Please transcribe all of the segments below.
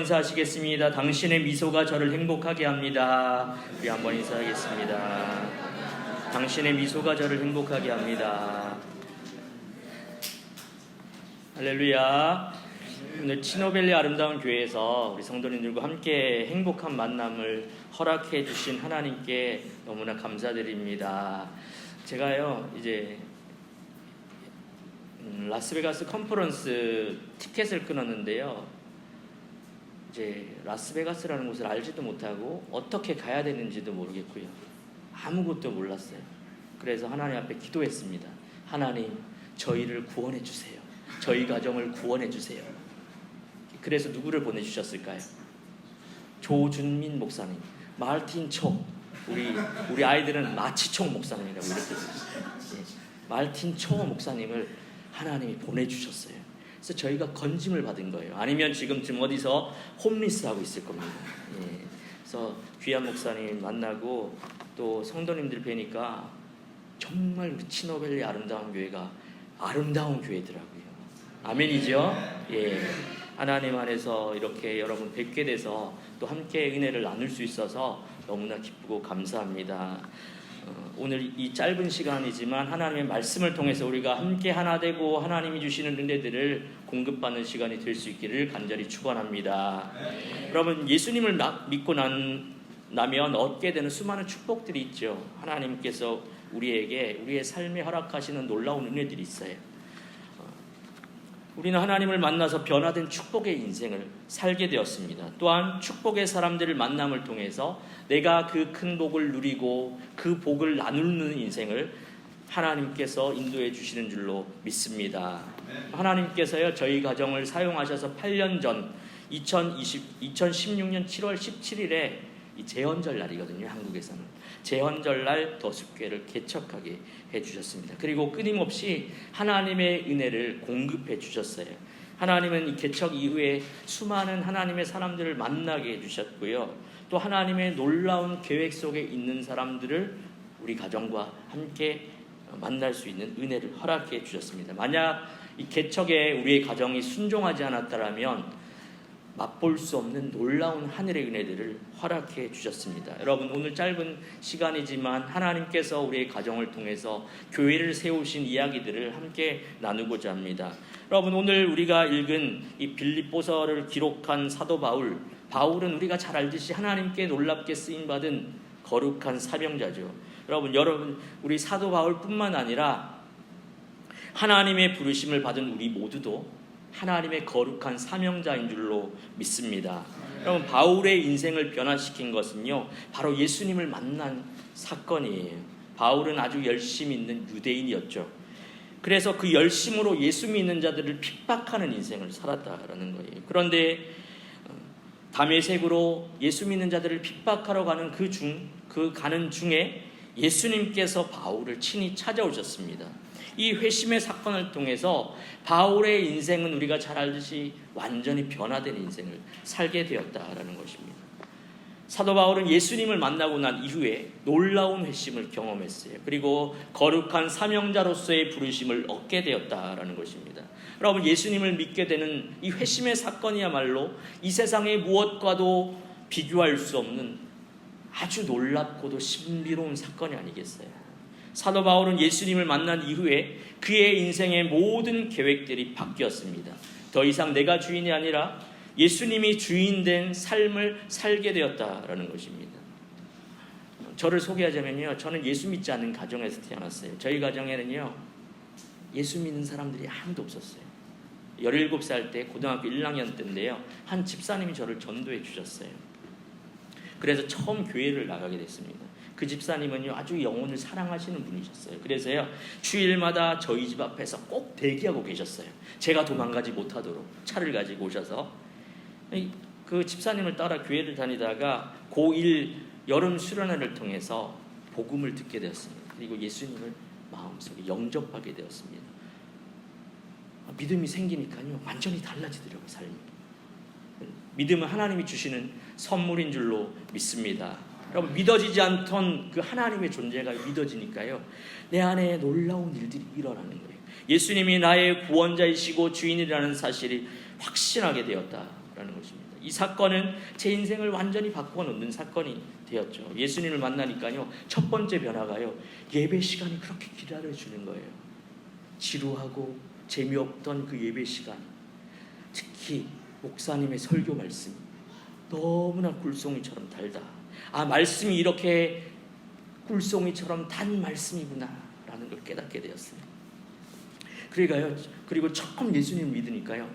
인사하시겠습니다. 당신의 미소가 저를 행복하게 합니다. 우리 한번 인사하겠습니다. 당신의 미소가 저를 행복하게 합니다. 할렐루야. 오늘 치노밸리 아름다운 교회에서 우리 성도님들과 함께 행복한 만남을 허락해 주신 하나님께 너무나 감사드립니다. 제가요 이제 라스베가스 컨퍼런스 티켓을 끊었는데요, 이제 라스베가스라는 곳을 알지도 못하고 어떻게 가야 되는지도 모르겠고요, 아무것도 몰랐어요. 그래서 하나님 앞에 기도했습니다. 하나님, 저희를 구원해 주세요. 저희 가정을 구원해 주세요. 그래서 누구를 보내주셨을까요? 조준민 목사님, 마르틴 촉, 우리 아이들은 마치촉 목사님이라고 이렇게 들었어요. 마르틴 촉 목사님을 하나님이 보내주셨어요. 그래서 저희가 건짐을 받은 거예요. 아니면 지금 어디서 홈리스 하고 있을 겁니다. 그래서 귀한 목사님 만나고 또 성도님들 뵈니까 정말 우리 치노밸리 아름다운 교회가 아름다운 교회더라고요. 아멘이죠? 예. 하나님 안에서 이렇게 여러분 뵙게 돼서 또 함께 은혜를 나눌 수 있어서 너무나 기쁘고 감사합니다. 오늘 이 짧은 시간이지만 하나님의 말씀을 통해서 우리가 함께 하나 되고 하나님이 주시는 은혜들을 공급받는 시간이 될 수 있기를 간절히 축원합니다. 여러분, 예수님을 믿고 나면 얻게 되는 수많은 축복들이 있죠. 하나님께서 우리에게 우리의 삶에 허락하시는 놀라운 은혜들이 있어요. 우리는 하나님을 만나서 변화된 축복의 인생을 살게 되었습니다. 또한 축복의 사람들을 만남을 통해서 내가 그 큰 복을 누리고 그 복을 나누는 인생을 하나님께서 인도해 주시는 줄로 믿습니다. 하나님께서요, 저희 가정을 사용하셔서 8년 전 2016년 7월 17일에 이 제헌절 날이거든요. 한국에서는 제헌절날 더숲교회를 개척하게 해주셨습니다. 그리고 끊임없이 하나님의 은혜를 공급해 주셨어요. 하나님은 이 개척 이후에 수많은 하나님의 사람들을 만나게 해주셨고요, 또 하나님의 놀라운 계획 속에 있는 사람들을 우리 가정과 함께 만날 수 있는 은혜를 허락해 주셨습니다. 만약 이 개척에 우리의 가정이 순종하지 않았다면 맛볼 수 없는 놀라운 하늘의 은혜들을 허락해 주셨습니다. 여러분, 오늘 짧은 시간이지만 하나님께서 우리의 가정을 통해서 교회를 세우신 이야기들을 함께 나누고자 합니다. 여러분, 오늘 우리가 읽은 이 빌립보서를 기록한 사도 바울은 우리가 잘 알듯이 하나님께 놀랍게 쓰임받은 거룩한 사명자죠. 여러분, 우리 사도 바울뿐만 아니라 하나님의 부르심을 받은 우리 모두도 하나님의 거룩한 사명자인 줄로 믿습니다. 여러분, 바울의 인생을 변화시킨 것은요, 바로 예수님을 만난 사건이에요. 바울은 아주 열심 있는 유대인이었죠. 그래서 그 열심으로 예수 믿는 자들을 핍박하는 인생을 살았다라는 거예요. 그런데 다메섹으로 예수 믿는 자들을 핍박하러 가는 가는 중에 예수님께서 바울을 친히 찾아오셨습니다. 이 회심의 사건을 통해서 바울의 인생은 우리가 잘 알듯이 완전히 변화된 인생을 살게 되었다라는 것입니다. 사도 바울은 예수님을 만나고 난 이후에 놀라운 회심을 경험했어요. 그리고 거룩한 사명자로서의 부르심을 얻게 되었다라는 것입니다. 여러분, 예수님을 믿게 되는 이 회심의 사건이야말로 이 세상의 무엇과도 비교할 수 없는 아주 놀랍고도 신비로운 사건이 아니겠어요? 사도 바울은 예수님을 만난 이후에 그의 인생의 모든 계획들이 바뀌었습니다. 더 이상 내가 주인이 아니라 예수님이 주인된 삶을 살게 되었다라는 것입니다. 저를 소개하자면요, 저는 예수 믿지 않는 가정에서 태어났어요. 저희 가정에는요, 예수 믿는 사람들이 아무도 없었어요. 17살 때 고등학교 1학년 때인데요, 한 집사님이 저를 전도해 주셨어요. 그래서 처음 교회를 나가게 됐습니다. 그 집사님은요, 아주 영혼을 사랑하시는 분이셨어요. 그래서요, 주일마다 저희 집 앞에서 꼭 대기하고 계셨어요. 제가 도망가지 못하도록 차를 가지고 오셔서. 그 집사님을 따라 교회를 다니다가 고1 여름 수련회를 통해서 복음을 듣게 되었습니다. 그리고 예수님을 마음속에 영접하게 되었습니다. 믿음이 생기니까요, 완전히 달라지더라고요, 삶이. 믿음은 하나님이 주시는 선물인 줄로 믿습니다. 여러분, 믿어지지 않던 그 하나님의 존재가 믿어지니까요, 내 안에 놀라운 일들이 일어나는 거예요. 예수님이 나의 구원자이시고 주인이라는 사실이 확신하게 되었다라는 것입니다. 이 사건은 제 인생을 완전히 바꿔놓는 사건이 되었죠. 예수님을 만나니까요, 첫 번째 변화가요, 예배 시간이 그렇게 기다려주는 거예요. 지루하고 재미없던 그 예배 시간, 특히 목사님의 설교 말씀이 너무나 꿀송이처럼 달다. 아, 말씀이 이렇게 꿀송이처럼 단 말씀이구나 라는 걸 깨닫게 되었어요. 그리고 처음 예수님을 믿으니까요,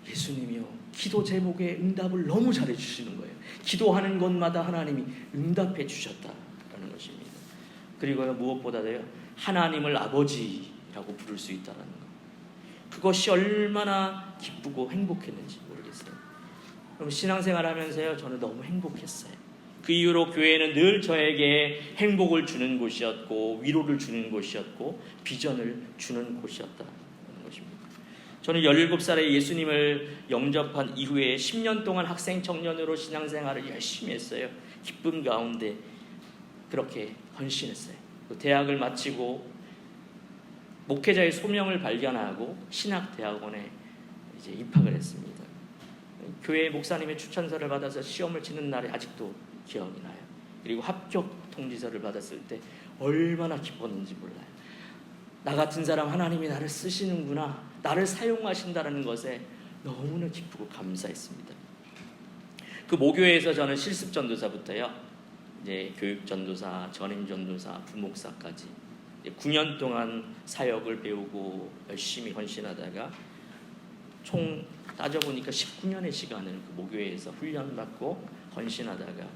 예수님이요, 기도 제목의 응답을 너무 잘해 주시는 거예요. 기도하는 곳마다 하나님이 응답해 주셨다라는 것입니다. 그리고요, 무엇보다도요, 하나님을 아버지라고 부를 수 있다는 것, 그것이 얼마나 기쁘고 행복했는지 모르겠어요. 그럼 신앙생활 하면서요, 저는 너무 행복했어요. 그 이후로 교회는 늘 저에게 행복을 주는 곳이었고, 위로를 주는 곳이었고, 비전을 주는 곳이었다는 것입니다. 저는 17살에 예수님을 영접한 이후에 10년 동안 학생 청년으로 신앙생활을 열심히 했어요. 기쁨 가운데 그렇게 헌신했어요. 대학을 마치고 목회자의 소명을 발견하고 신학대학원에 이제 입학을 했습니다. 교회 목사님의 추천서를 받아서 시험을 치는 날이 아직도 기억이 나요. 그리고 합격 통지서를 받았을 때 얼마나 기뻤는지 몰라요. 나 같은 사람 하나님이 나를 쓰시는구나, 나를 사용하신다는 것에 너무나 기쁘고 감사했습니다. 그 모교회에서 저는 실습 전도사부터요, 이제 교육 전도사, 전임 전도사, 부목사까지 9년 동안 사역을 배우고 열심히 헌신하다가 총 따져보니까 19년의 시간을 그 모교회에서 훈련받고 헌신하다가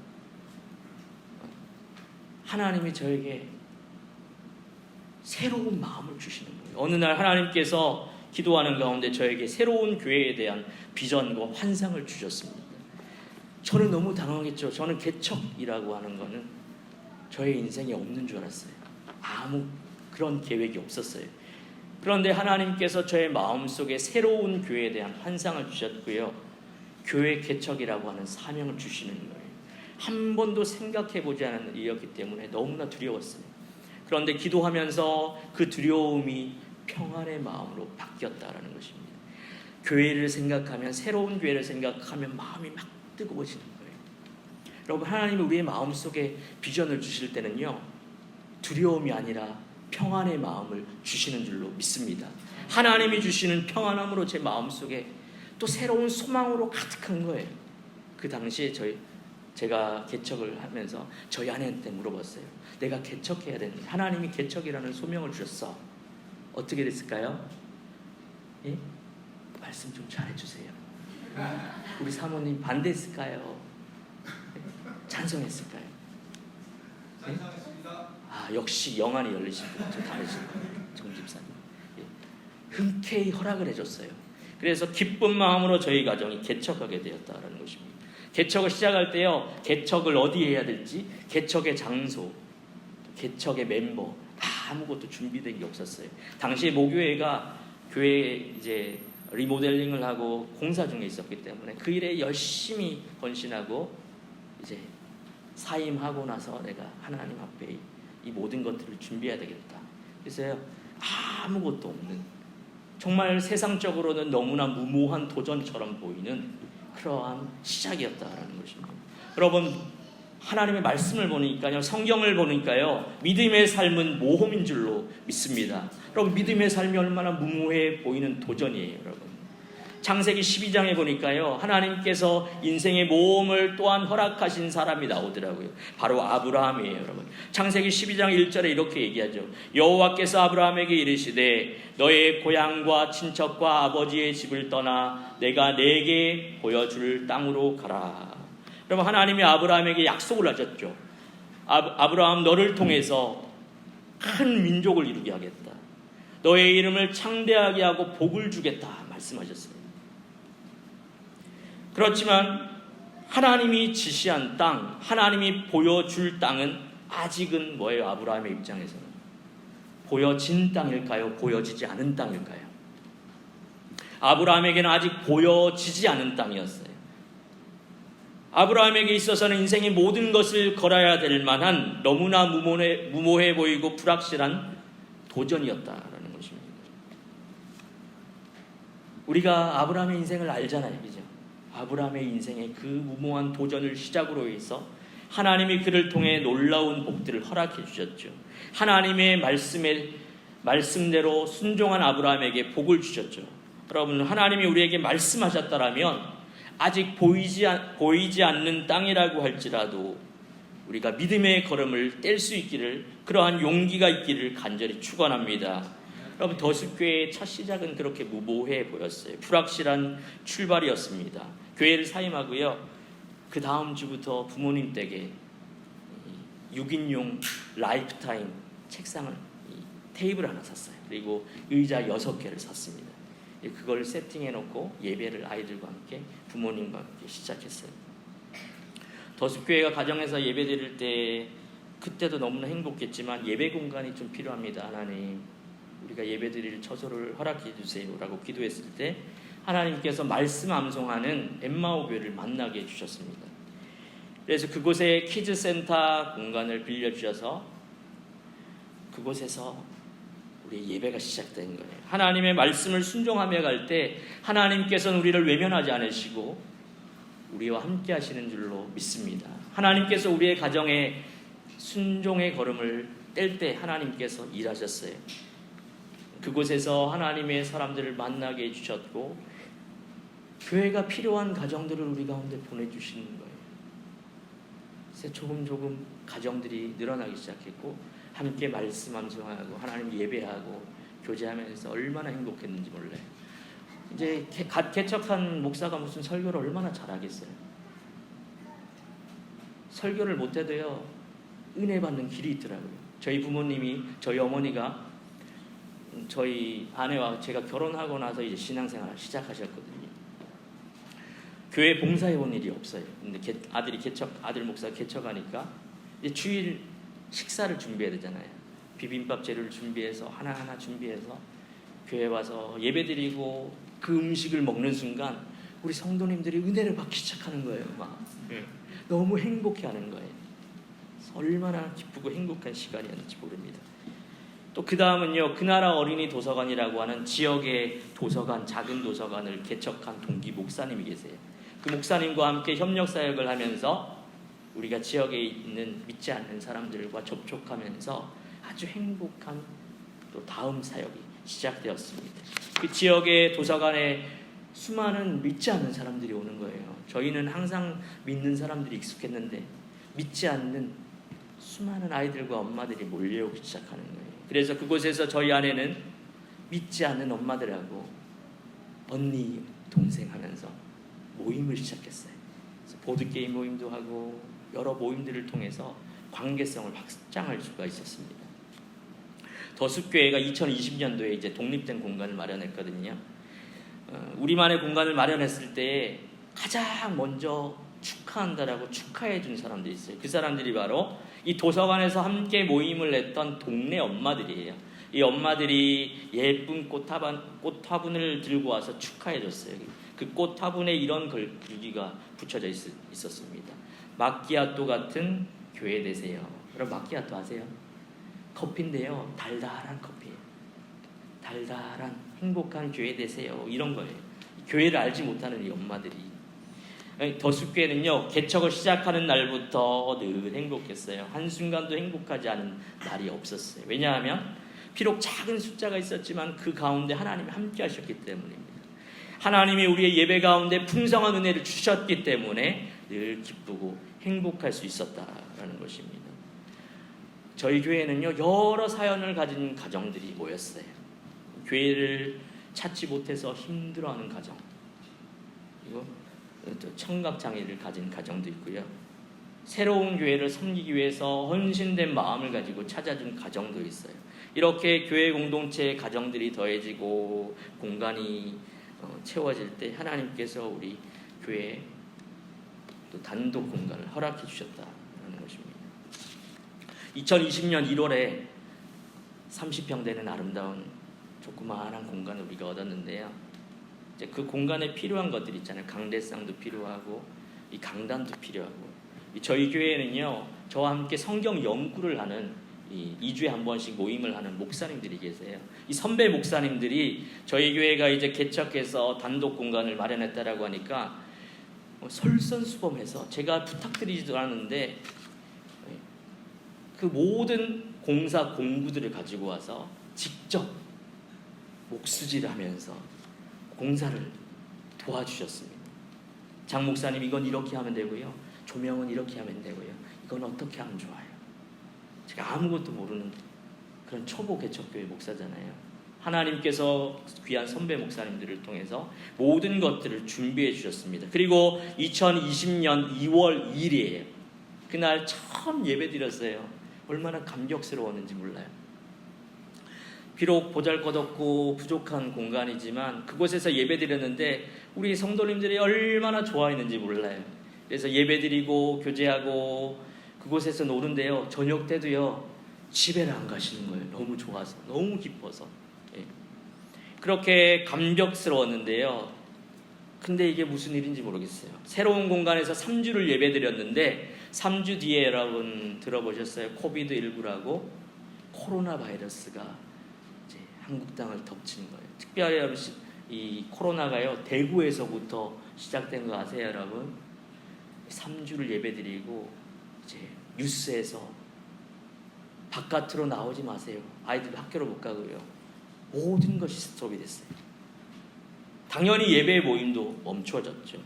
하나님이 저에게 새로운 마음을 주시는 거예요. 어느 날 하나님께서 기도하는 가운데 저에게 새로운 교회에 대한 비전과 환상을 주셨습니다. 저는 너무 당황했죠. 저는 개척이라고 하는 거는 저의 인생에 없는 줄 알았어요. 아무 그런 계획이 없었어요. 그런데 하나님께서 저의 마음속에 새로운 교회에 대한 환상을 주셨고요, 교회 개척이라고 하는 사명을 주시는 거예요. 한 번도 생각해보지 않은 일이었기 때문에 너무나 두려웠어요. 그런데 기도하면서 그 두려움이 평안의 마음으로 바뀌었다라는 것입니다. 교회를 생각하면, 새로운 교회를 생각하면 마음이 막 뜨거워지는 거예요. 여러분, 하나님은 우리의 마음속에 비전을 주실 때는요, 두려움이 아니라 평안의 마음을 주시는 줄로 믿습니다. 하나님이 주시는 평안함으로 제 마음속에 또 새로운 소망으로 가득한 거예요. 그 당시에 제가 개척을 하면서 저희 아내한테 물어봤어요. 내가 개척해야 되는데 하나님이 개척이라는 소명을 주셨어. 어떻게 됐을까요? 예? 말씀 좀 잘해주세요. 우리 사모님 반대했을까요? 찬성했을까요? 찬성했습니다. 아, 역시 영안이 열리신 분, 저 다르신 정 집사님. 예. 흔쾌히 허락을 해줬어요. 그래서 기쁜 마음으로 저희 가정이 개척하게 되었다라는 것입니다. 개척을 시작할 때요, 개척을 어디에 해야 될지, 개척의 장소, 개척의 멤버, 아무것도 준비된 게 없었어요. 당시에 모교회가 교회 이제 리모델링을 하고 공사 중에 있었기 때문에 그 일에 열심히 헌신하고 이제 사임하고 나서 내가 하나님 앞에 이 모든 것들을 준비해야 되겠다. 그래서 아무것도 없는, 정말 세상적으로는 너무나 무모한 도전처럼 보이는 그러한 시작이었다라는 것입니다. 여러분, 하나님의 말씀을 보니까요, 성경을 보니까요, 믿음의 삶은 모험인 줄로 믿습니다. 여러분, 믿음의 삶이 얼마나 무모해 보이는 도전이에요. 여러분, 창세기 12장에 보니까요, 하나님께서 인생의 모험을 또한 허락하신 사람이 나오더라고요. 바로 아브라함이에요. 여러분, 창세기 12장 1절에 이렇게 얘기하죠. 여호와께서 아브라함에게 이르시되 너의 고향과 친척과 아버지의 집을 떠나 내가 네게 보여줄 땅으로 가라. 여러분, 하나님이 아브라함에게 약속을 하셨죠. 아브라함, 너를 통해서 큰 민족을 이루게 하겠다. 너의 이름을 창대하게 하고 복을 주겠다 말씀하셨어요. 그렇지만 하나님이 지시한 땅, 하나님이 보여줄 땅은 아직은 뭐예요? 아브라함의 입장에서는 보여진 땅일까요? 보여지지 않은 땅일까요? 아브라함에게는 아직 보여지지 않은 땅이었어요. 아브라함에게 있어서는 인생의 모든 것을 걸어야 될 만한 너무나 무모해 보이고 불확실한 도전이었다라는 것입니다. 우리가 아브라함의 인생을 알잖아요, 그죠? 아브라함의 인생의 그 무모한 도전을 시작으로 해서 하나님이 그를 통해 놀라운 복들을 허락해 주셨죠. 하나님의 말씀대로 순종한 아브라함에게 복을 주셨죠. 여러분, 하나님이 우리에게 말씀하셨다라면 아직 보이지 않는 땅이라고 할지라도 우리가 믿음의 걸음을 뗄 수 있기를, 그러한 용기가 있기를 간절히 축원합니다. 여러분, 더숲교회의 첫 시작은 그렇게 무모해 보였어요. 불확실한 출발이었습니다. 교회를 사임하고요, 그 다음 주부터 부모님 댁에 6인용 라이프타임 책상을, 테이블 하나 샀어요. 그리고 의자 6개를 샀습니다. 그걸 세팅해놓고 예배를 아이들과 함께, 부모님과 함께 시작했어요. 더숲교회가 가정에서 예배 드릴 때 그때도 너무나 행복했지만 예배 공간이 좀 필요합니다. 하나님, 우리가 예배 드릴 처소를 허락해 주세요 라고 기도했을 때 하나님께서 말씀 암송하는 엠마오 교회를 만나게 해주셨습니다. 그래서 그곳에 키즈센터 공간을 빌려주셔서 그곳에서 우리의 예배가 시작된 거예요. 하나님의 말씀을 순종하며 갈 때 하나님께서는 우리를 외면하지 않으시고 우리와 함께 하시는 줄로 믿습니다. 하나님께서 우리의 가정에 순종의 걸음을 뗄 때 하나님께서 일하셨어요. 그곳에서 하나님의 사람들을 만나게 해주셨고 교회가 필요한 가정들을 우리 가운데 보내주시는 거예요. 그래서 조금 가정들이 늘어나기 시작했고 함께 말씀 암송하고 하나님 예배하고 교제하면서 얼마나 행복했는지 몰라요. 이제 갓 개척한 목사가 무슨 설교를 얼마나 잘하겠어요. 설교를 못해도요 은혜 받는 길이 있더라고요. 저희 부모님이, 저희 어머니가 저희 아내와 제가 결혼하고 나서 이제 신앙생활을 시작하셨거든요. 교회 봉사해 본 일이 없어요. 근데 아들 목사 개척하니까 이제 주일 식사를 준비해야 되잖아요. 비빔밥 재료를 준비해서 하나하나 준비해서 교회 와서 예배드리고 그 음식을 먹는 순간 우리 성도님들이 은혜를 받기 시작하는 거예요. 막 너무 행복해하는 거예요. 얼마나 기쁘고 행복한 시간이었는지 모릅니다. 또 그 다음은요, 그 나라 어린이 도서관이라고 하는 지역의 도서관, 작은 도서관을 개척한 동기 목사님이 계세요. 그 목사님과 함께 협력 사역을 하면서 우리가 지역에 있는 믿지 않는 사람들과 접촉하면서 아주 행복한 또 다음 사역이 시작되었습니다. 그 지역의 도서관에 수많은 믿지 않는 사람들이 오는 거예요. 저희는 항상 믿는 사람들이 익숙했는데 믿지 않는 수많은 아이들과 엄마들이 몰려오기 시작하는 거예요. 그래서 그곳에서 저희 아내는 믿지 않는 엄마들하고 언니, 동생 하면서 모임을 시작했어요. 그래서 보드게임 모임도 하고 여러 모임들을 통해서 관계성을 확장할 수가 있었습니다. 더숲교회가 2020년도에 이제 독립된 공간을 마련했거든요. 우리만의 공간을 마련했을 때 가장 먼저 축하한다라고 축하해 준 사람들이 있어요. 그 사람들이 바로 이 도서관에서 함께 모임을 했던 동네 엄마들이에요. 이 엄마들이 예쁜 꽃 화분을 들고 와서 축하해 줬어요. 그 꽃 화분에 이런 글귀가 붙여져 있었습니다. 마키아토 같은 교회 되세요. 여러분, 마키아토 아세요? 커피인데요, 달달한 커피예요. 달달한 행복한 교회 되세요. 이런 거예요. 교회를 알지 못하는 이 엄마들이. 더숲교회는요, 개척을 시작하는 날부터 늘 행복했어요. 한순간도 행복하지 않은 날이 없었어요. 왜냐하면 비록 작은 숫자가 있었지만 그 가운데 하나님이 함께 하셨기 때문입니다. 하나님이 우리의 예배 가운데 풍성한 은혜를 주셨기 때문에 늘 기쁘고 행복할 수 있었다라는 것입니다. 저희 교회는요, 여러 사연을 가진 가정들이 모였어요. 교회를 찾지 못해서 힘들어하는 가정, 그리고 또 청각장애를 가진 가정도 있고요. 새로운 교회를 섬기기 위해서 헌신된 마음을 가지고 찾아준 가정도 있어요. 이렇게 교회 공동체의 가정들이 더해지고 공간이 채워질 때 하나님께서 우리 교회에 또 단독 공간을 허락해 주셨다는 것입니다. 2020년 1월에 30평 되는 아름다운 조그마한 공간을 우리가 얻었는데요. 이제 그 공간에 필요한 것들 있잖아요. 강대상도 필요하고 이 강단도 필요하고, 저희 교회에는요, 저와 함께 성경 연구를 하는 2주에 한 번씩 모임을 하는 목사님들이 계세요. 이 선배 목사님들이 저희 교회가 이제 개척해서 단독 공간을 마련했다라고 하니까 솔선수범해서 제가 부탁드리지도 않았는데 그 모든 공사 공구들을 가지고 와서 직접 목수질을 하면서 공사를 도와주셨습니다. 장 목사님 이건 이렇게 하면 되고요. 조명은 이렇게 하면 되고요. 이건 어떻게 하면 좋아요. 제가 아무것도 모르는 그런 초보 개척교회 목사잖아요. 하나님께서 귀한 선배 목사님들을 통해서 모든 것들을 준비해 주셨습니다. 그리고 2020년 2월 2일이에요. 그날 처음 예배 드렸어요. 얼마나 감격스러웠는지 몰라요. 비록 보잘것없고 부족한 공간이지만 그곳에서 예배 드렸는데 우리 성도님들이 얼마나 좋아했는지 몰라요. 그래서 예배 드리고 교제하고 그곳에서 노는데요. 저녁 때도요. 집에를 안 가시는 거예요. 너무 좋아서, 너무 기뻐서. 예. 그렇게 감격스러웠는데요. 근데 이게 무슨 일인지 모르겠어요. 새로운 공간에서 3주를 예배 드렸는데 3주 뒤에 여러분 들어보셨어요? 코비드19라고 코로나 바이러스가 이제 한국 땅을 덮친 거예요. 특별히 여러분 이 코로나가요. 대구에서부터 시작된 거 아세요, 여러분? 3주를 예배 드리고 이제 뉴스에서 바깥으로 나오지 마세요. 아이들 학교로 못 가고요. 모든 것이 스톱이 됐어요. 당연히 예배 모임도 멈춰졌죠.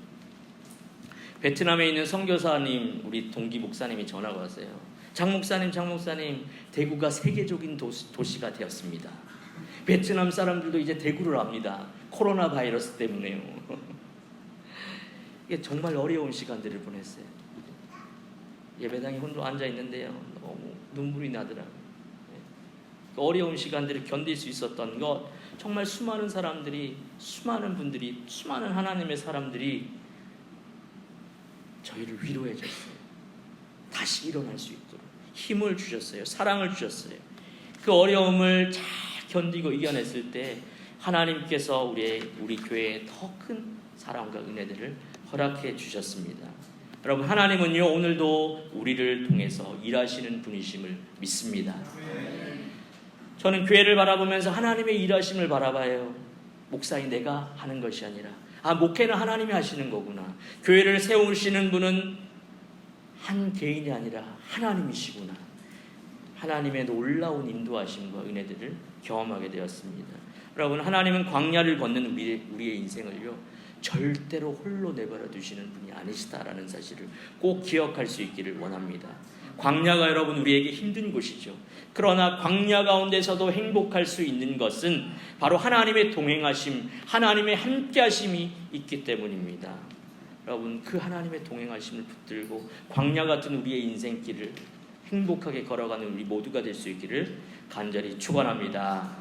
베트남에 있는 선교사님, 우리 동기 목사님이 전화가 왔어요. 장 목사님, 대구가 세계적인 도시가 되었습니다. 베트남 사람들도 이제 대구를 압니다. 코로나 바이러스 때문에요. 이게 정말 어려운 시간들을 보냈어요. 예배당에 혼자 앉아 있는데요. 너무 눈물이 나더라고요. 어려운 시간들을 견딜 수 있었던 것, 정말 수많은 사람들이, 수많은 분들이, 수많은 하나님의 사람들이 저희를 위로해 줬어요. 다시 일어날 수 있도록 힘을 주셨어요. 사랑을 주셨어요. 그 어려움을 잘 견디고 이겨냈을 때 하나님께서 우리 교회에 더 큰 사랑과 은혜들을 허락해 주셨습니다. 여러분, 하나님은요 오늘도 우리를 통해서 일하시는 분이심을 믿습니다. 저는 교회를 바라보면서 하나님의 일하심을 바라봐요. 목사인 내가 하는 것이 아니라 목회는 하나님이 하시는 거구나. 교회를 세우시는 분은 한 개인이 아니라 하나님이시구나. 하나님의 놀라운 인도하심과 은혜들을 경험하게 되었습니다. 여러분, 하나님은 광야를 걷는 우리의 인생을요 절대로 홀로 내버려 두시는 분이 아니시다라는 사실을 꼭 기억할 수 있기를 원합니다. 광야가 여러분 우리에게 힘든 곳이죠. 그러나 광야 가운데서도 행복할 수 있는 것은 바로 하나님의 동행하심, 하나님의 함께하심이 있기 때문입니다. 여러분, 그 하나님의 동행하심을 붙들고 광야 같은 우리의 인생길을 행복하게 걸어가는 우리 모두가 될 수 있기를 간절히 축원합니다.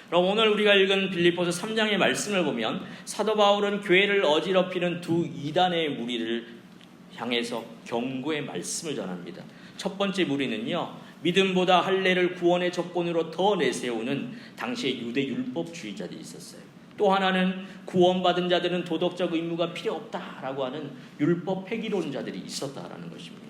그럼 오늘 우리가 읽은 빌립보서 3장의 말씀을 보면 사도 바울은 교회를 어지럽히는 두 이단의 무리를 향해서 경고의 말씀을 전합니다. 첫 번째 무리는요, 믿음보다 할례를 구원의 조건으로 더 내세우는 당시의 유대 율법주의자들이 있었어요. 또 하나는 구원받은 자들은 도덕적 의무가 필요 없다라고 하는 율법 폐기론자들이 있었다라는 것입니다.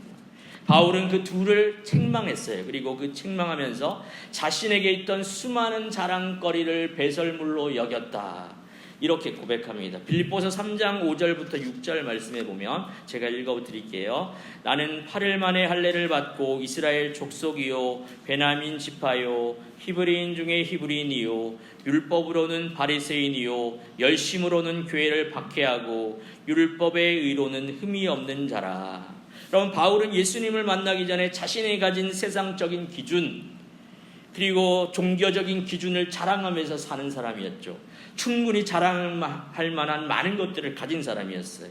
바울은 그 둘을 책망했어요. 그리고 그 책망하면서 자신에게 있던 수많은 자랑거리를 배설물로 여겼다, 이렇게 고백합니다. 빌립보서 3장 5절부터 6절 말씀에 보면 제가 읽어드릴게요. 나는 8일 만에 할례를 받고 이스라엘 족속이요 베냐민 지파요 히브리인 중에 히브리인이요 율법으로는 바리새인이요 열심으로는 교회를 박해하고 율법의 의로는 흠이 없는 자라. 여러분, 바울은 예수님을 만나기 전에 자신이 가진 세상적인 기준 그리고 종교적인 기준을 자랑하면서 사는 사람이었죠. 충분히 자랑할 만한 많은 것들을 가진 사람이었어요.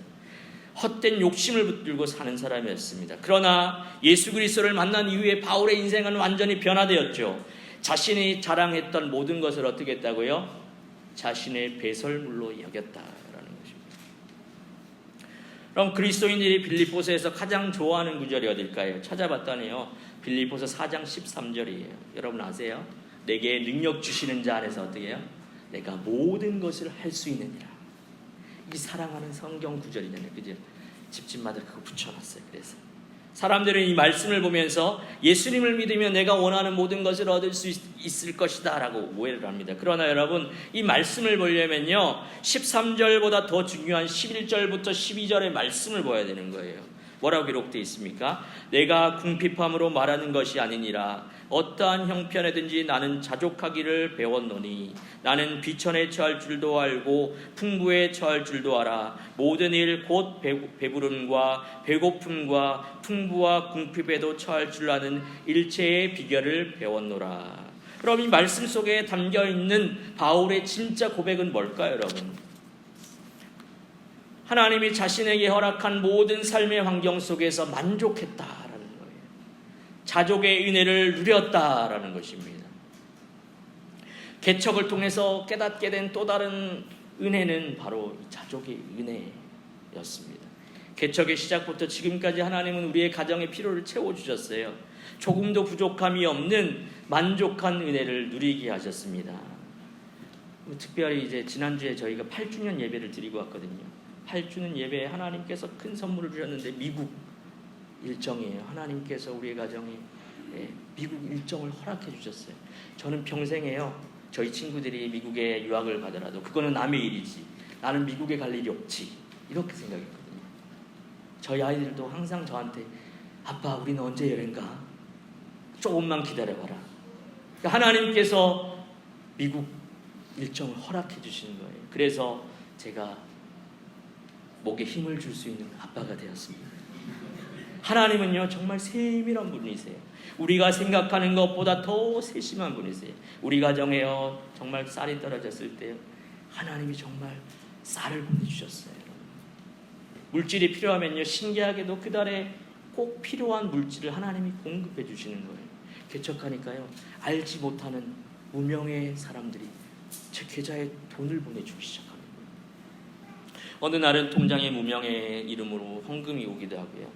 헛된 욕심을 붙들고 사는 사람이었습니다. 그러나 예수 그리스도를 만난 이후에 바울의 인생은 완전히 변화되었죠. 자신이 자랑했던 모든 것을 어떻게 했다고요? 자신의 배설물로 여겼다라는 것입니다. 그럼 그리스도인들이 빌립보서에서 가장 좋아하는 구절이 어딜까요? 찾아봤더니요, 빌립보서 4장 13절이에요. 여러분 아세요? 내게 능력 주시는 자 안에서 어떻게 해요? 내가 모든 것을 할 수 있느니라. 이 사랑하는 성경 구절이잖아요. 그죠? 집집마다 그거 붙여놨어요. 그래서 사람들은 이 말씀을 보면서 예수님을 믿으면 내가 원하는 모든 것을 얻을 수 있을 것이다 라고 오해를 합니다. 그러나 여러분, 이 말씀을 보려면요 13절보다 더 중요한 11절부터 12절의 말씀을 봐야 되는 거예요. 뭐라고 기록되어 있습니까? 내가 궁핍함으로 말하는 것이 아니니라. 어떠한 형편에든지 나는 자족하기를 배웠노니 나는 비천에 처할 줄도 알고 풍부에 처할 줄도 알아. 모든 일 곧 배부름과 배고픔과 풍부와 궁핍에도 처할 줄 아는 일체의 비결을 배웠노라. 그럼 이 말씀 속에 담겨있는 바울의 진짜 고백은 뭘까요, 여러분? 하나님이 자신에게 허락한 모든 삶의 환경 속에서 만족했다라는 거예요. 자족의 은혜를 누렸다라는 것입니다. 개척을 통해서 깨닫게 된 또 다른 은혜는 바로 자족의 은혜였습니다. 개척의 시작부터 지금까지 하나님은 우리의 가정의 필요를 채워주셨어요. 조금도 부족함이 없는 만족한 은혜를 누리게 하셨습니다. 특별히 이제 지난주에 저희가 8주년 예배를 드리고 왔거든요. 8주년 예배에 하나님께서 큰 선물을 주셨는데 미국 일정이에요. 하나님께서 우리의 가정에 미국 일정을 허락해 주셨어요. 저는 평생에요, 저희 친구들이 미국에 유학을 가더라도 그거는 남의 일이지, 나는 미국에 갈 일이 없지, 이렇게 생각했거든요. 저희 아이들도 항상 저한테 아빠 우리는 언제 여행 가? 조금만 기다려봐라. 그러니까 하나님께서 미국 일정을 허락해 주시는 거예요. 그래서 제가 목에 힘을 줄 수 있는 아빠가 되었습니다. 하나님은요 정말 세밀한 분이세요. 우리가 생각하는 것보다 더 세심한 분이세요. 우리 가정에요 정말 쌀이 떨어졌을 때 하나님이 정말 쌀을 보내주셨어요. 물질이 필요하면요 신기하게도 그달에 꼭 필요한 물질을 하나님이 공급해 주시는 거예요. 개척하니까요 알지 못하는 무명의 사람들이 제 계좌에 돈을 보내주기 시작합니다. 어느 날은 통장에 무명의 이름으로 헌금이 오기도 하고요.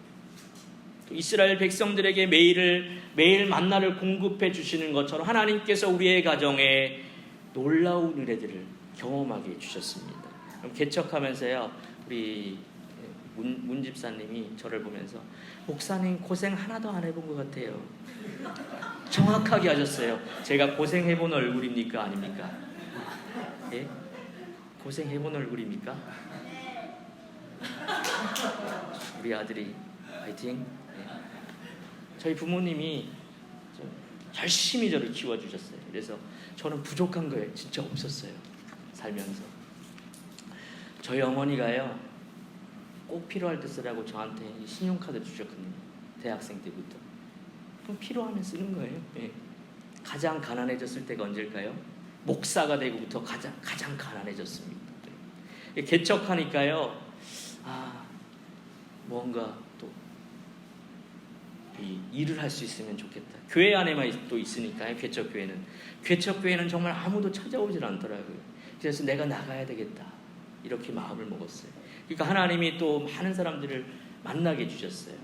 또 이스라엘 백성들에게 매일 만나를 공급해 주시는 것처럼 하나님께서 우리의 가정에 놀라운 은혜들을 경험하게 해주셨습니다. 그럼 개척하면서요 우리 문 집사님이 저를 보면서 목사님 고생 하나도 안 해본 것 같아요. 정확하게 하셨어요. 제가 고생해본 얼굴입니까 아닙니까? 예? 고생해본 얼굴입니까? 우리 아들이 화이팅. 네. 저희 부모님이 열심히 저를 키워주셨어요. 그래서 저는 부족한 거에 진짜 없었어요. 살면서 저희 어머니가요 꼭 필요할 때 쓰라고 저한테 신용카드 주셨거든요. 대학생 때부터. 그럼 필요하면 쓰는 거예요. 네. 가장 가난해졌을 때가 언제일까요? 목사가 되고부터 가장 가난해졌습니다. 네. 개척하니까요 뭔가 또 일을 할 수 있으면 좋겠다. 교회 안에만 또 있으니까요. 개척교회는 정말 아무도 찾아오질 않더라고요. 그래서 내가 나가야 되겠다 이렇게 마음을 먹었어요. 그러니까 하나님이 또 많은 사람들을 만나게 해주셨어요.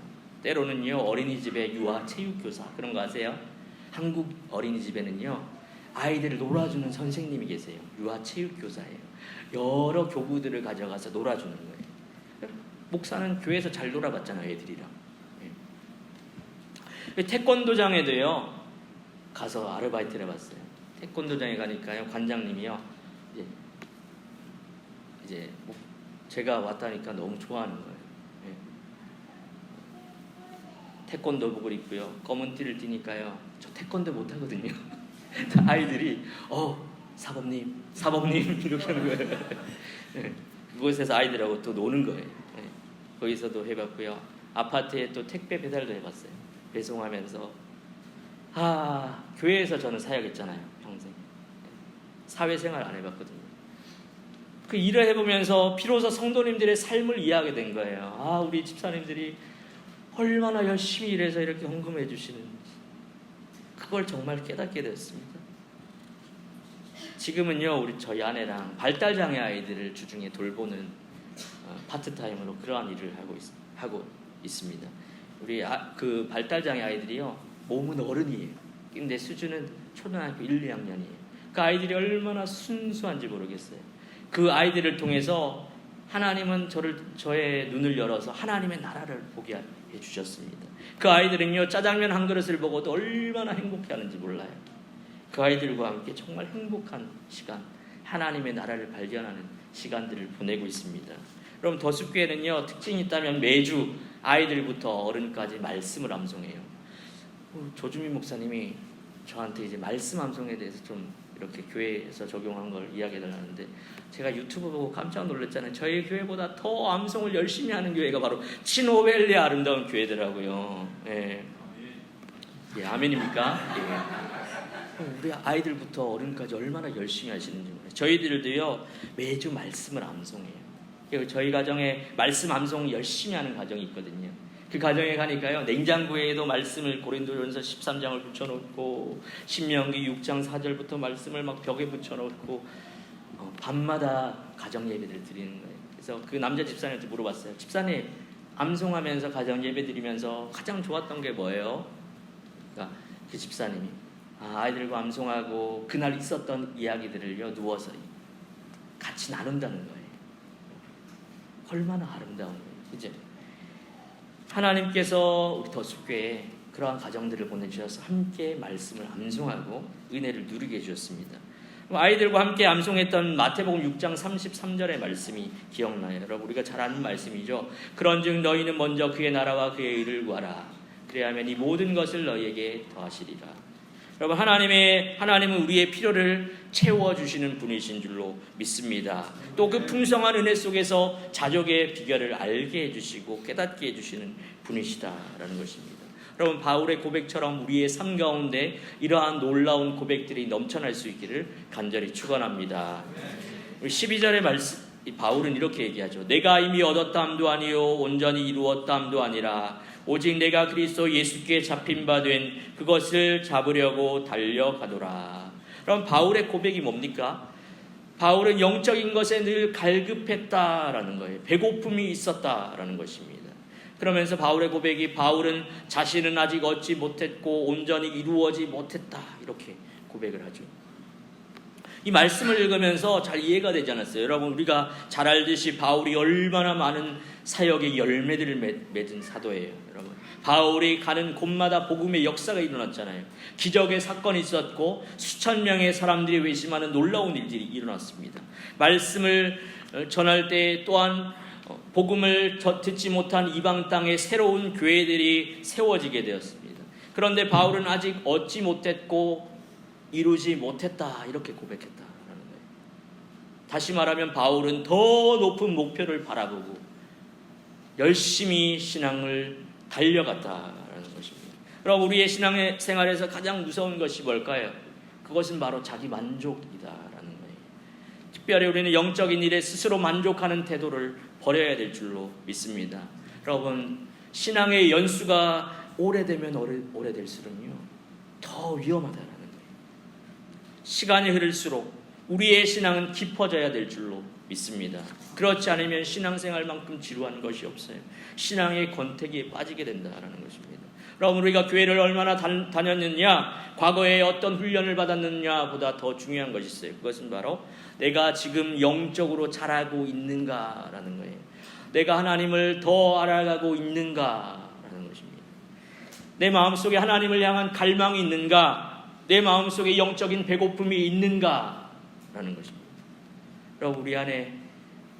때로는요 어린이집에 유아 체육교사 그런 거 아세요? 한국 어린이집에는요 아이들을 놀아주는 선생님이 계세요. 유아 체육교사예요. 여러 교구들을 가져가서 놀아주는 거예요. 목사는 교회에서 잘 놀아봤잖아요, 애들이랑. 태권도장에도요 가서 아르바이트를 해봤어요. 태권도장에 가니까요 관장님이요 이제 제가 왔다니까 너무 좋아하는 거예요. 태권도복을 입고요 검은 띠를 띠니까요 저 태권도 못하거든요. 아이들이 사범님 이렇게 하는 거예요. 그곳에서 아이들하고 또 노는 거예요. 거기서도 해봤고요. 아파트에 또 택배 배달도 해봤어요. 배송하면서 교회에서 저는 사역했잖아요. 평생. 사회생활 안 해봤거든요. 그 일을 해보면서 비로소 성도님들의 삶을 이해하게 된 거예요. 우리 집사님들이 얼마나 열심히 일해서 이렇게 헌금해 주시는지 그걸 정말 깨닫게 됐습니다. 지금은요 저희 아내랑 발달장애 아이들을 주중에 돌보는 파트타임으로 그러한 일을 하고 있습니다. 우리 그 발달장애 아이들이요 몸은 어른이에요. 근데 수준은 초등학교 1, 2학년이에요. 그 아이들이 얼마나 순수한지 모르겠어요. 그 아이들을 통해서 하나님은 저의 눈을 열어서 하나님의 나라를 보게 해주셨습니다. 그 아이들은요, 짜장면 한 그릇을 먹어도 얼마나 행복해하는지 몰라요. 그 아이들과 함께 정말 행복한 시간, 하나님의 나라를 발견하는 시간들을 보내고 있습니다. 그럼 더숲교회는요, 특징이 있다면 매주 아이들부터 어른까지 말씀을 암송해요. 조주민 목사님이 저한테 이제 말씀 암송에 대해서 좀 이렇게 교회에서 적용한 걸 이야기해달라는데, 제가 유튜브 보고 깜짝 놀랐잖아요. 저희 교회보다 더 암송을 열심히 하는 교회가 바로 치노벨리 아름다운 교회더라고요. 예. 예, 아멘입니까? 예. 우리 아이들부터 어른까지 얼마나 열심히 하시는지 몰라요. 저희들도요, 매주 말씀을 암송해요. 저희 가정에 말씀 암송 열심히 하는 가정이 있거든요. 그 가정에 가니까요, 냉장고에도 말씀을 고린도전서 13장을 붙여놓고 신명기 6장 4절부터 말씀을 막 벽에 붙여놓고 밤마다 가정 예배를 드리는 거예요. 그래서 그 남자 집사님한테 물어봤어요. 집사님, 암송하면서 가정 예배 드리면서 가장 좋았던 게 뭐예요? 그러니까 그 집사님이 아이들과 암송하고 그날 있었던 이야기들을요, 누워서 같이 나눈다는 거예요. 얼마나 아름다운 거예요. 그죠? 하나님께서 우리 더숲교회에 그러한 가정들을 보내주셔서 함께 말씀을 암송하고 은혜를 누리게 해주셨습니다. 아이들과 함께 암송했던 마태복음 6장 33절의 말씀이 기억나요. 여러분, 우리가 잘 아는 말씀이죠. 그런즉 너희는 먼저 그의 나라와 그의 의를 구하라. 그래야면 이 모든 것을 너희에게 더하시리라. 여러분, 하나님은 우리의 필요를 채워주시는 분이신 줄로 믿습니다. 또 그 풍성한 은혜 속에서 자족의 비결을 알게 해주시고 깨닫게 해주시는 분이시다라는 것입니다. 여러분, 바울의 고백처럼 우리의 삶 가운데 이러한 놀라운 고백들이 넘쳐날 수 있기를 간절히 축원합니다. 12절의 말씀, 바울은 이렇게 얘기하죠. 내가 이미 얻었다 함도 아니요 온전히 이루었다 함도 아니라 오직 내가 그리스도 예수께 잡힌 바 된 그것을 잡으려고 달려가노라. 그럼 바울의 고백이 뭡니까? 바울은 영적인 것에 늘 갈급했다라는 거예요. 배고픔이 있었다라는 것입니다. 그러면서 바울의 고백이 바울은 자신은 아직 얻지 못했고 온전히 이루어지 못했다, 이렇게 고백을 하죠. 이 말씀을 읽으면서 잘 이해가 되지 않았어요. 여러분, 우리가 잘 알듯이 바울이 얼마나 많은 사역의 열매들을 맺은 사도예요. 여러분, 바울이 가는 곳마다 복음의 역사가 일어났잖아요. 기적의 사건이 있었고 수천 명의 사람들이 회심하는 놀라운 일들이 일어났습니다. 말씀을 전할 때 또한 복음을 듣지 못한 이방 땅에 새로운 교회들이 세워지게 되었습니다. 그런데 바울은 아직 얻지 못했고 이루지 못했다, 이렇게 고백했다라는 거예요. 다시 말하면 바울은 더 높은 목표를 바라보고 열심히 신앙을 달려갔다라는 것입니다. 그럼 우리의 신앙의 생활에서 가장 무서운 것이 뭘까요? 그것은 바로 자기 만족이다라는 거예요. 특별히 우리는 영적인 일에 스스로 만족하는 태도를 버려야 될 줄로 믿습니다. 여러분, 신앙의 연수가 오래되면 오래될수록요, 더 위험하다라는 거예요. 시간이 흐를수록 우리의 신앙은 깊어져야 될 줄로 믿습니다. 그렇지 않으면 신앙생활만큼 지루한 것이 없어요. 신앙의 권태기에 빠지게 된다라는 것입니다. 여러분, 우리가 교회를 얼마나 다녔느냐, 과거에 어떤 훈련을 받았느냐 보다 더 중요한 것이 있어요. 그것은 바로 내가 지금 영적으로 자라고 있는가라는 거예요. 내가 하나님을 더 알아가고 있는가라는 것입니다. 내 마음속에 하나님을 향한 갈망이 있는가, 내 마음속에 영적인 배고픔이 있는가라는 것입니다. 여러분, 우리 안에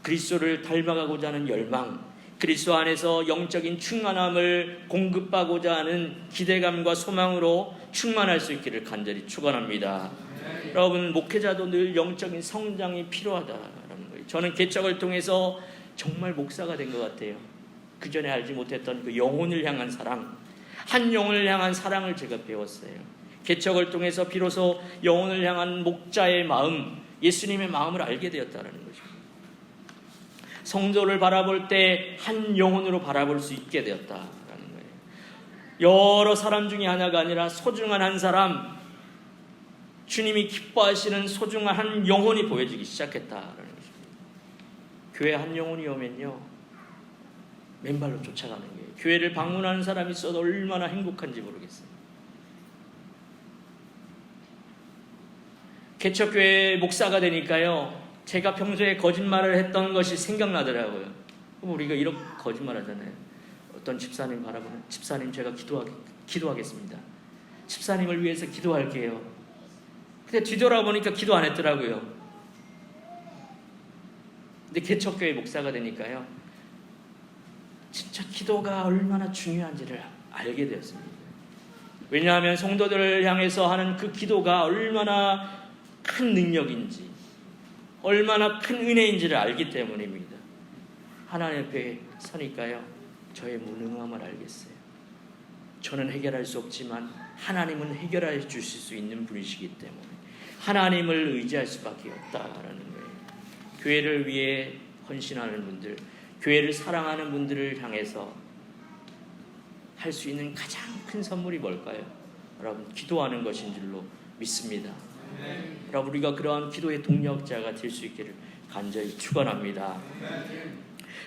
그리스도를 닮아가고자 하는 열망, 그리스도 안에서 영적인 충만함을 공급하고자 하는 기대감과 소망으로 충만할 수 있기를 간절히 축원합니다. 여러분, 목회자도 늘 영적인 성장이 필요하다라는 거예요. 저는 개척을 통해서 정말 목사가 된 것 같아요. 그 전에 알지 못했던 그 영혼을 향한 사랑, 한 영혼을 향한 사랑을 제가 배웠어요. 개척을 통해서 비로소 영혼을 향한 목자의 마음, 예수님의 마음을 알게 되었다는 것입니다. 성도를 바라볼 때 한 영혼으로 바라볼 수 있게 되었다라는 거예요. 여러 사람 중에 하나가 아니라 소중한 한 사람, 주님이 기뻐하시는 소중한 한 영혼이 보여지기 시작했다라는 것입니다. 교회 한 영혼이 오면요, 맨발로 쫓아가는 거예요. 교회를 방문하는 사람이 있어도 얼마나 행복한지 모르겠어요. 개척교회 목사가 되니까요, 제가 평소에 거짓말을 했던 것이 생각나더라고요. 우리가 이렇게 거짓말 하잖아요. 어떤 집사님 바라보는, 집사님 제가 기도하겠습니다. 집사님을 위해서 기도할게요. 근데 뒤돌아보니까 기도 안 했더라고요. 근데 개척교회 목사가 되니까요, 진짜 기도가 얼마나 중요한지를 알게 되었습니다. 왜냐하면 성도들을 향해서 하는 그 기도가 얼마나 큰 능력인지, 얼마나 큰 은혜인지를 알기 때문입니다. 하나님 앞에 서니까요, 저의 무능함을 알겠어요. 저는 해결할 수 없지만 하나님은 해결해 주실 수 있는 분이시기 때문에 하나님을 의지할 수밖에 없다라는 거예요. 교회를 위해 헌신하는 분들, 교회를 사랑하는 분들을 향해서 할 수 있는 가장 큰 선물이 뭘까요? 여러분, 기도하는 것인 줄로 믿습니다. 여러분, 우리가 그러한 기도의 동력자가 될 수 있기를 간절히 축원합니다.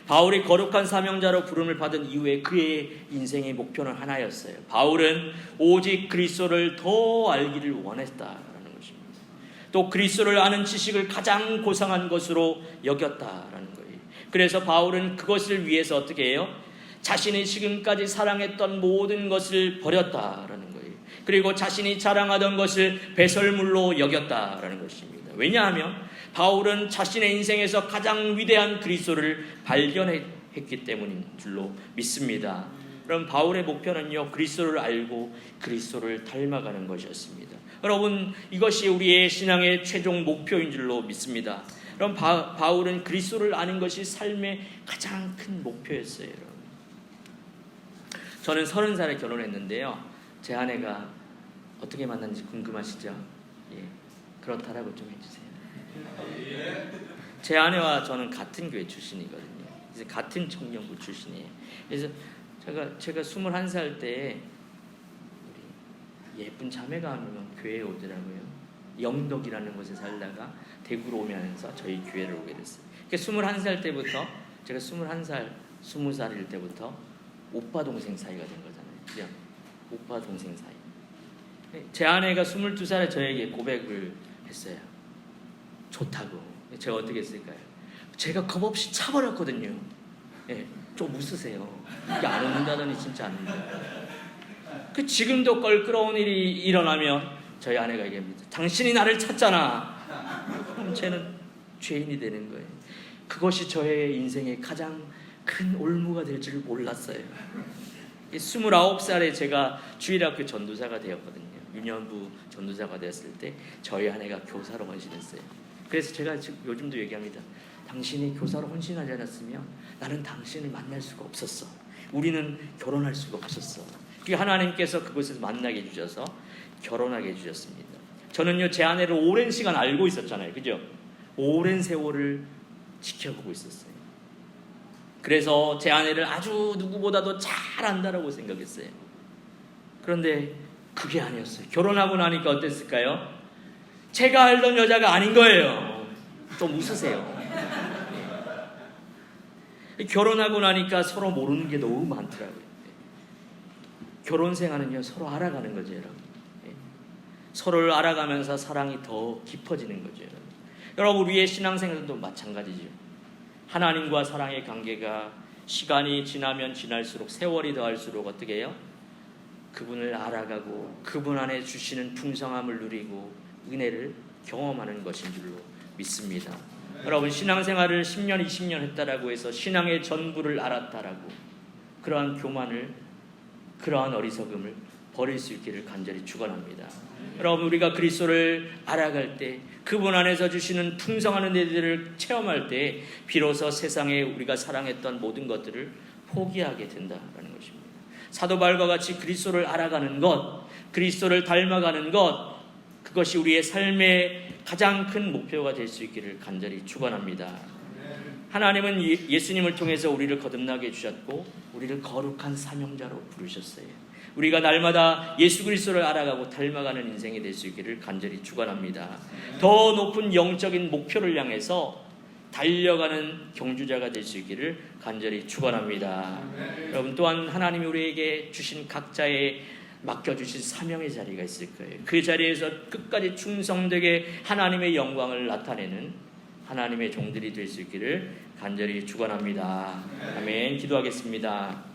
바울이 거룩한 사명자로 부름을 받은 이후에 그의 인생의 목표는 하나였어요. 바울은 오직 그리스도를 더 알기를 원했다라는 것입니다. 또 그리스도를 아는 지식을 가장 고상한 것으로 여겼다라는 거예요. 그래서 바울은 그것을 위해서 어떻게 해요? 자신이 지금까지 사랑했던 모든 것을 버렸다라는 거예요. 그리고 자신이 자랑하던 것을 배설물로 여겼다라는 것입니다. 왜냐하면 바울은 자신의 인생에서 가장 위대한 그리스도를 발견했기 때문인 줄로 믿습니다. 그럼 바울의 목표는요, 그리스도를 알고 그리스도를 닮아가는 것이었습니다. 여러분, 이것이 우리의 신앙의 최종 목표인 줄로 믿습니다. 그럼 바울은 그리스도를 아는 것이 삶의 가장 큰 목표였어요. 여러분. 저는 30살에 결혼했는데요, 제 아내가 어떻게 만났는지 궁금하시죠? 예, 그렇다라고 좀 해주세요. 제 아내와 저는 같은 교회 출신이거든요. 그래서 같은 청년부 출신이에요. 그래서 제가 21살 때 우리 예쁜 자매가 하면 교회에 오더라고요. 영덕이라는 곳에 살다가 대구로 오면서 저희 교회를 오게 됐어요. 그러니까 21살 때부터, 제가 21살, 20살일 때부터 오빠 동생 사이가 된 거잖아요. 그죠? 오빠 동생 사이. 제 아내가 22살에 저에게 고백을 했어요. 좋다고. 제가 어떻게 했을까요? 제가 겁없이 차버렸거든요. 예, 좀 웃으세요. 이게 안 웃는다더니 진짜 안 웃는다. 그 지금도 껄끄러운 일이 일어나면 저희 아내가 얘기합니다. 당신이 나를 찾잖아. 그럼 쟤는 죄인이 되는 거예요. 그것이 저의 인생의 가장 큰 올무가 될 줄 몰랐어요. 29살에 제가 주일학교 전도사가 되었거든요. 유년부 전도사가 되었을 때 저희 아내가 교사로 헌신했어요. 그래서 제가 지금 요즘도 얘기합니다. 당신이 교사로 헌신하지 않았으면 나는 당신을 만날 수가 없었어. 우리는 결혼할 수가 없었어. 하나님께서 그곳에서 만나게 해주셔서 결혼하게 해주셨습니다. 저는요, 제 아내를 오랜 시간 알고 있었잖아요. 그죠? 오랜 세월을 지켜보고 있었어요. 그래서 제 아내를 아주 누구보다도 잘 안다라고 생각했어요. 그런데 그게 아니었어요. 결혼하고 나니까 어땠을까요? 제가 알던 여자가 아닌 거예요. 좀 웃으세요. 결혼하고 나니까 서로 모르는 게 너무 많더라고요. 결혼 생활은요, 서로 알아가는 거죠, 여러분. 서로를 알아가면서 사랑이 더 깊어지는 거죠, 여러분. 여러분, 우리의 신앙생활도 마찬가지죠. 하나님과 사랑의 관계가 시간이 지나면 지날수록, 세월이 더할수록 어떻게 해요? 그분을 알아가고 그분 안에 주시는 풍성함을 누리고 은혜를 경험하는 것인 줄로 믿습니다. 여러분, 신앙생활을 10년, 20년 했다라고 해서 신앙의 전부를 알았다라고 그러한 교만을, 그러한 어리석음을 버릴 수 있기를 간절히 축원합니다. 여러분, 우리가 그리스도를 알아갈 때, 그분 안에서 주시는 풍성한 은혜들을 체험할 때 비로소 세상에 우리가 사랑했던 모든 것들을 포기하게 된다라는 것입니다. 사도 바울과 같이 그리스도를 알아가는 것, 그리스도를 닮아가는 것, 그것이 우리의 삶의 가장 큰 목표가 될 수 있기를 간절히 축원합니다. 하나님은 예수님을 통해서 우리를 거듭나게 해주셨고 우리를 거룩한 사명자로 부르셨어요. 우리가 날마다 예수 그리스도를 알아가고 닮아가는 인생이 될 수 있기를 간절히 축원합니다. 더 높은 영적인 목표를 향해서 달려가는 경주자가 될 수 있기를 간절히 축원합니다. 여러분, 또한 하나님이 우리에게 주신 각자의 맡겨주신 사명의 자리가 있을 거예요. 그 자리에서 끝까지 충성되게 하나님의 영광을 나타내는 하나님의 종들이 될 수 있기를 간절히 축원합니다. 아멘. 기도하겠습니다.